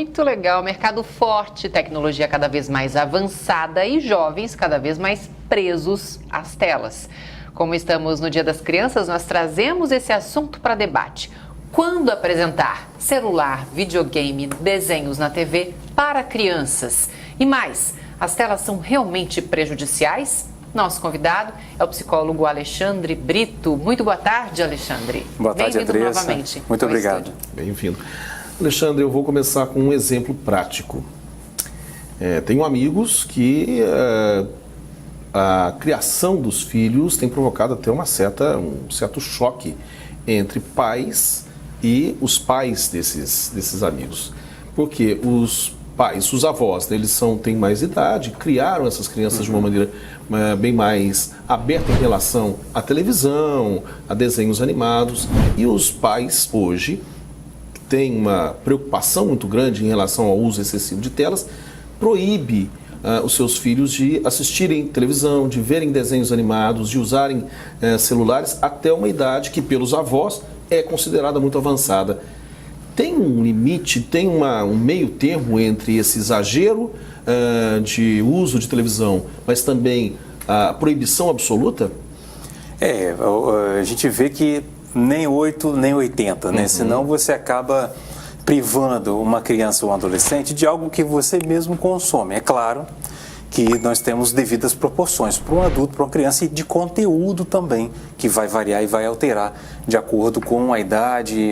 muito legal, mercado forte, tecnologia cada vez mais avançada e jovens cada vez mais presos às telas. Como estamos no Dia das Crianças, nós trazemos esse assunto para debate. Quando apresentar celular, videogame, desenhos na TV para crianças? E mais, as telas são realmente prejudiciais? Nosso convidado é o psicólogo Alexandre Brito. Muito boa tarde, Alexandre. Boa tarde, Andressa. Novamente. Muito obrigado. Bem-vindo. Alexandre, eu vou começar com um exemplo prático. Tenho amigos que a criação dos filhos tem provocado até um certo choque entre pais e os pais desses amigos. Porque os pais, os avós, eles têm mais idade, criaram essas crianças de uma maneira bem mais aberta em relação à televisão, a desenhos animados. E os pais, hoje, têm uma preocupação muito grande em relação ao uso excessivo de telas, proíbe os seus filhos de assistirem televisão, de verem desenhos animados, de usarem celulares, até uma idade que, pelos avós, é considerada muito avançada. Tem um limite, tem um meio termo entre esse exagero de uso de televisão, mas também a proibição absoluta? A gente vê que nem 8, nem 80, né? Senão você acaba privando uma criança ou um adolescente de algo que você mesmo consome. É claro que nós temos devidas proporções para um adulto, para uma criança, e de conteúdo também, que vai variar e vai alterar de acordo com a idade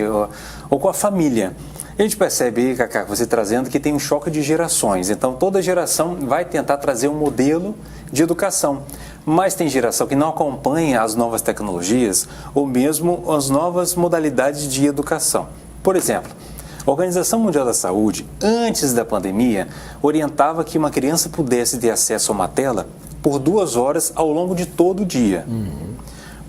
ou com a família. A gente percebe, Cacá, você trazendo que tem um choque de gerações, então toda geração vai tentar trazer um modelo de educação, mas tem geração que não acompanha as novas tecnologias ou mesmo as novas modalidades de educação. Por exemplo, a Organização Mundial da Saúde, antes da pandemia, orientava que uma criança pudesse ter acesso a uma tela por 2 horas ao longo de todo o dia.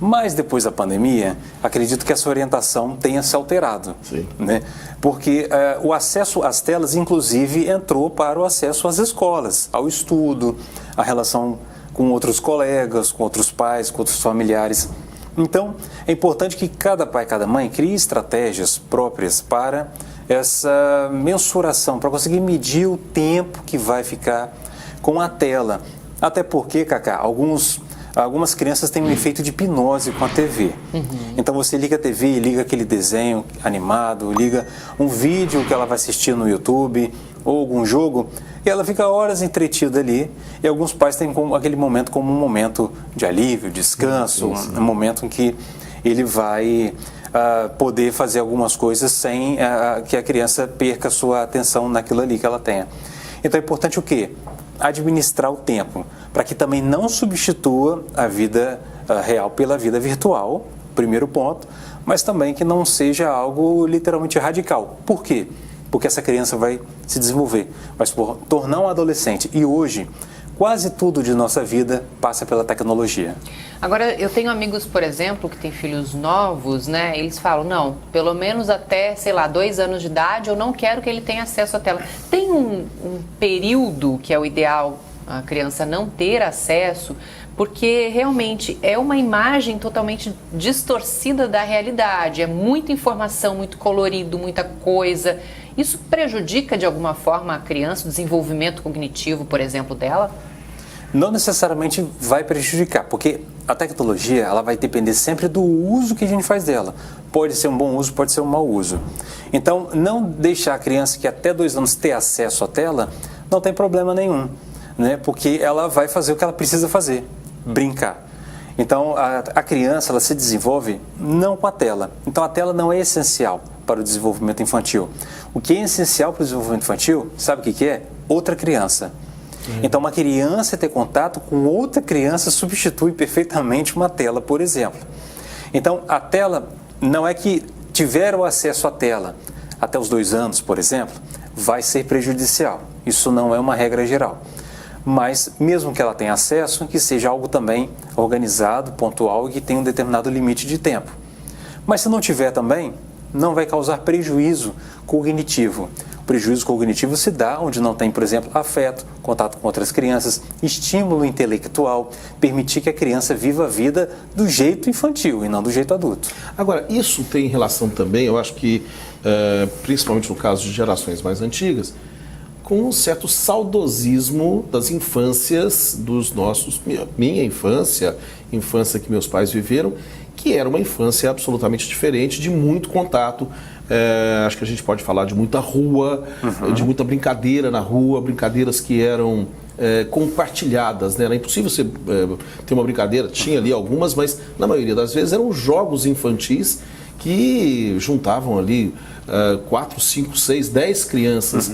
Mas depois da pandemia, acredito que essa orientação tenha se alterado. Sim. Né? Porque o acesso às telas, inclusive, entrou para o acesso às escolas, ao estudo, a relação com outros colegas, com outros pais, com outros familiares. Então, é importante que cada pai e cada mãe crie estratégias próprias para essa mensuração, para conseguir medir o tempo que vai ficar com a tela. Até porque, Cacá, algumas crianças têm um efeito de hipnose com a TV. Então você liga a TV, liga aquele desenho animado, liga um vídeo que ela vai assistir no YouTube ou algum jogo, e ela fica horas entretida ali, e alguns pais têm aquele momento como um momento de alívio, descanso, um momento em que ele vai poder fazer algumas coisas sem que a criança perca sua atenção naquilo ali que ela tenha. Então é importante o quê? Administrar o tempo, para que também não substitua a vida real pela vida virtual, primeiro ponto, mas também que não seja algo literalmente radical. Por quê? Porque essa criança vai se desenvolver, vai se tornar um adolescente. E hoje, quase tudo de nossa vida passa pela tecnologia. Agora, eu tenho amigos, por exemplo, que têm filhos novos, né? Eles falam, não, pelo menos até, 2 anos de idade, eu não quero que ele tenha acesso à tela. Tem um período que é o ideal a criança não ter acesso, porque realmente é uma imagem totalmente distorcida da realidade. É muita informação, muito colorido, muita coisa. Isso prejudica de alguma forma a criança, o desenvolvimento cognitivo, por exemplo, dela? Não necessariamente vai prejudicar, porque a tecnologia ela vai depender sempre do uso que a gente faz dela. Pode ser um bom uso, pode ser um mau uso. Então, não deixar a criança que até 2 anos ter acesso à tela, não tem problema nenhum, né? Porque ela vai fazer o que ela precisa fazer, brincar. Então, a criança ela se desenvolve não com a tela. Então, a tela não é essencial para o desenvolvimento infantil. O que é essencial para o desenvolvimento infantil, sabe o que é? Outra criança. Então, uma criança ter contato com outra criança substitui perfeitamente uma tela, por exemplo. Então, a tela não é que tiveram acesso à tela até os 2 anos, por exemplo, vai ser prejudicial. Isso não é uma regra geral. Mas, mesmo que ela tenha acesso, que seja algo também organizado, pontual e que tenha um determinado limite de tempo. Mas se não tiver também, não vai causar prejuízo cognitivo. prejuízo cognitivo se dá onde não tem, por exemplo, afeto, contato com outras crianças, estímulo intelectual, permitir que a criança viva a vida do jeito infantil e não do jeito adulto. Agora, isso tem relação também, eu acho que, principalmente no caso de gerações mais antigas, com um certo saudosismo das infâncias dos nossos, minha infância que meus pais viveram, que era uma infância absolutamente diferente, de muito contato. Acho que a gente pode falar de muita rua, de muita brincadeira na rua, brincadeiras que eram compartilhadas, né? Era impossível você ter uma brincadeira, tinha ali algumas, mas na maioria das vezes eram jogos infantis que juntavam ali 4, 5, 6, 10 crianças.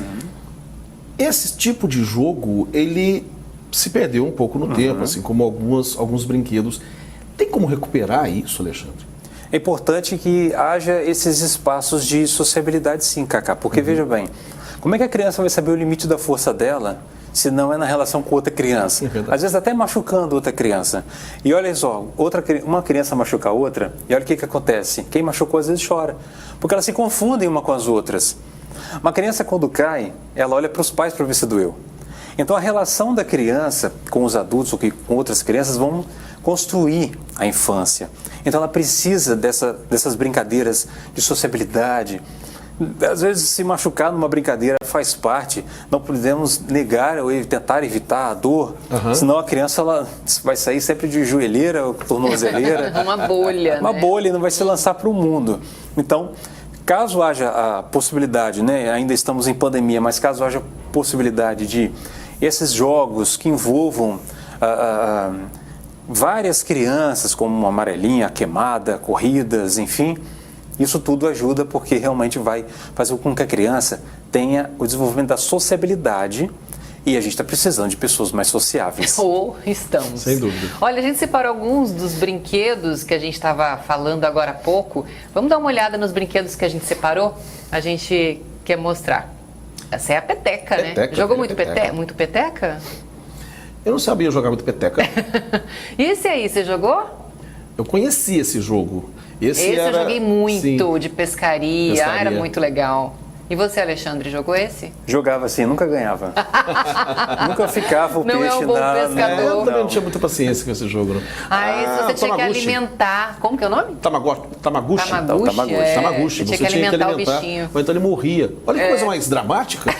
Esse tipo de jogo, ele se perdeu um pouco no tempo, assim como alguns brinquedos. Tem como recuperar isso, Alexandre? É importante que haja esses espaços de sociabilidade, sim, Cacá, porque veja bem, como é que a criança vai saber o limite da força dela se não é na relação com outra criança? Às vezes até machucando outra criança. E olha só, uma criança machuca a outra, e olha o que acontece. Quem machucou às vezes chora, porque elas se confundem uma com as outras. Uma criança, quando cai, ela olha para os pais para ver se doeu. Então, a relação da criança com os adultos ou com outras crianças vão construir a infância. Então, ela precisa dessas brincadeiras de sociabilidade. Às vezes, se machucar numa brincadeira faz parte. Não podemos negar ou tentar evitar a dor, senão a criança ela vai sair sempre de joelheira ou tornozeleira. Uma bolha, Uma bolha e não vai se lançar para o mundo. Então, caso haja a possibilidade, né, ainda estamos em pandemia, mas caso haja possibilidade de esses jogos que envolvam várias crianças, como uma amarelinha, queimada, corridas, enfim, isso tudo ajuda porque realmente vai fazer com que a criança tenha o desenvolvimento da sociabilidade. E a gente está precisando de pessoas mais sociáveis. Estamos. Sem dúvida. Olha, a gente separou alguns dos brinquedos que a gente estava falando agora há pouco. Vamos dar uma olhada nos brinquedos que a gente separou? A gente quer mostrar. Essa é a peteca, né? Jogou muito peteca? Muito peteca? Eu não sabia jogar muito peteca. E esse aí, você jogou? Eu conheci esse jogo. Esse eu joguei muito, sim, de pescaria. Era muito legal. E você, Alexandre, jogou esse? Jogava assim, nunca ganhava. Nunca ficava o não peixe é um bom pescador. Eu também não tinha muita paciência com esse jogo, não. Esse você tinha que alimentar. Como que é o nome? Tamaguchi. Tamaguchi. Tamaguchi. Você tinha que alimentar o bichinho. Ou então ele morria. Olha que coisa mais dramática.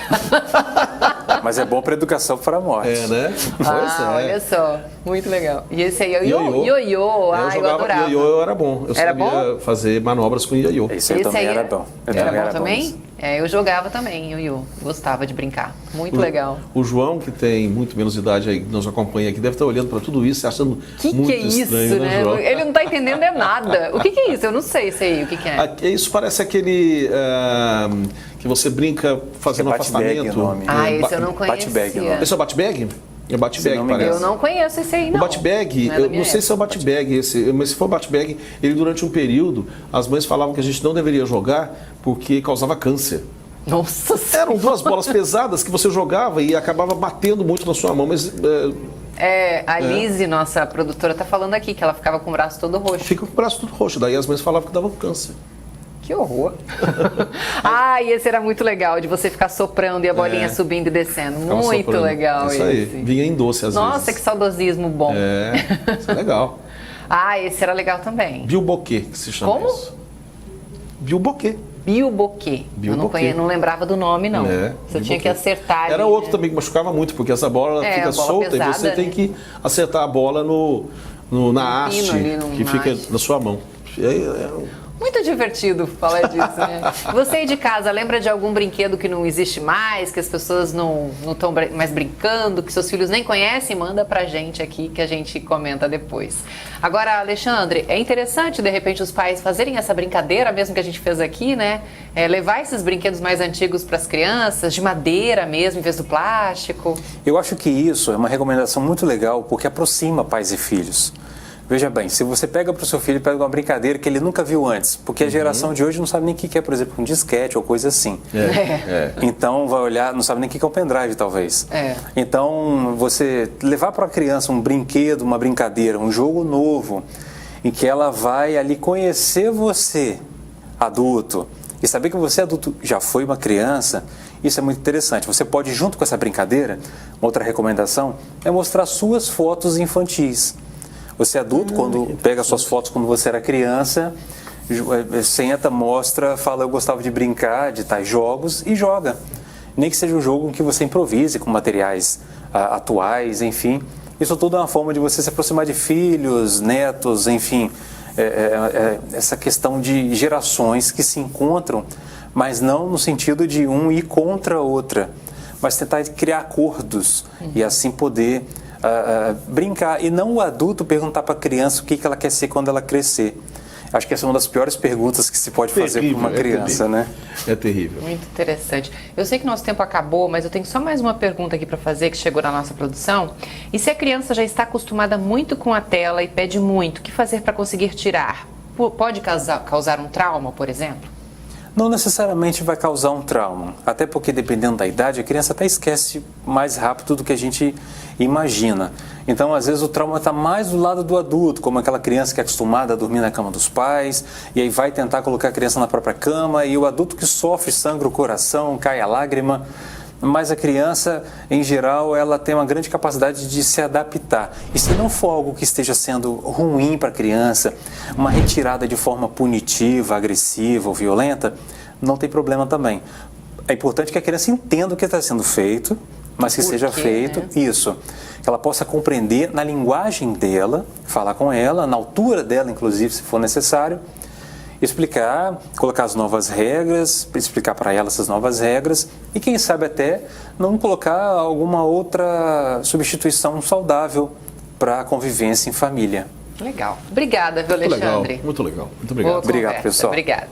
Mas é bom para educação para a morte. Né? Olha só. Muito legal. E esse aí é o ioiô. Eu adorava. Ioiô eu era bom. Eu sabia fazer manobras com ioiô. Esse aí também era bom. Era bom também? Eu jogava também, ioiô. Gostava de brincar. Muito legal. O João, que tem muito menos idade aí, que nos acompanha aqui, deve estar olhando para tudo isso e achando muito estranho, né, João? Ele não está entendendo nada. O que é isso? Eu não sei isso aí. O que é? Isso parece aquele que você brinca fazendo afastamento. Esse eu não conhecia. Esse é o bate-bag? É bate-bag, parece. Eu não conheço esse aí, não. O bate-bag, eu não sei se é o bate-bag esse, mas se for o bate-bag, ele durante um período, as mães falavam que a gente não deveria jogar porque causava câncer. Nossa Senhora. Eram duas bolas pesadas que você jogava e acabava batendo muito na sua mão, mas... a Lise, nossa produtora, tá falando aqui que ela ficava com o braço todo roxo. Fica com o braço todo roxo, daí as mães falavam que dava câncer. Que horror. E esse era muito legal, de você ficar soprando e a bolinha subindo e descendo. Muito legal esse. Isso aí, vinha em doce às vezes. Nossa, que saudosismo bom. Isso é legal. Esse era legal também. Bilboquê, que se chama isso. Bilboquê. Bilboquê. Eu não lembrava do nome, não. Você tinha que acertar. Era outro também que machucava muito, porque essa bola fica solta pesada, e você tem que acertar a bola na haste que fica na sua mão. Muito divertido falar disso, né? Você aí de casa, lembra de algum brinquedo que não existe mais, que as pessoas não estão mais brincando, que seus filhos nem conhecem? Manda pra gente aqui que a gente comenta depois. Agora, Alexandre, é interessante, de repente, os pais fazerem essa brincadeira, mesmo que a gente fez aqui, né? Levar esses brinquedos mais antigos para as crianças, de madeira mesmo, em vez do plástico. Eu acho que isso é uma recomendação muito legal, porque aproxima pais e filhos. Veja bem, se você pega para o seu filho uma brincadeira que ele nunca viu antes, porque a geração de hoje não sabe nem o que é, por exemplo, um disquete ou coisa assim. Então vai olhar, não sabe nem o que é um pendrive, talvez. Então você levar para a criança um brinquedo, uma brincadeira, um jogo novo, em que ela vai ali conhecer você, adulto, e saber que você, adulto, já foi uma criança, Isso é muito interessante. Você pode, junto com essa brincadeira, uma outra recomendação é mostrar suas fotos infantis. Você adulto, quando pega suas fotos quando você era criança, senta, mostra, fala eu gostava de brincar, de tais jogos e joga. Nem que seja um jogo que você improvise com materiais atuais, enfim. Isso tudo é uma forma de você se aproximar de filhos, netos, enfim. Essa questão de gerações que se encontram, mas não no sentido de um ir contra a outra, mas tentar criar acordos e assim poder brincar. E não o adulto perguntar para a criança o que ela quer ser quando ela crescer. Acho que essa é uma das piores perguntas que se pode fazer para uma criança, né? É terrível. Muito interessante. Eu sei que nosso tempo acabou, mas eu tenho só mais uma pergunta aqui para fazer que chegou na nossa produção. E se a criança já está acostumada muito com a tela e pede muito, o que fazer para conseguir tirar? Pode causar um trauma, por exemplo? Não necessariamente vai causar um trauma, até porque dependendo da idade, a criança até esquece mais rápido do que a gente imagina. Então, às vezes, o trauma está mais do lado do adulto, como aquela criança que é acostumada a dormir na cama dos pais, e aí vai tentar colocar a criança na própria cama, e o adulto que sofre, sangra o coração, cai a lágrima. Mas a criança, em geral, ela tem uma grande capacidade de se adaptar. E se não for algo que esteja sendo ruim para a criança, uma retirada de forma punitiva, agressiva ou violenta, não tem problema também. É importante que a criança entenda o que está sendo feito, mas que seja feito, isso, que ela possa compreender na linguagem dela, falar com ela, na altura dela, inclusive, se for necessário, explicar, colocar as novas regras, explicar para ela essas novas regras e quem sabe até não colocar alguma outra substituição saudável para a convivência em família. Legal. Obrigada, viu, Alexandre? Muito legal. Muito obrigado. Obrigado, pessoal. Obrigada.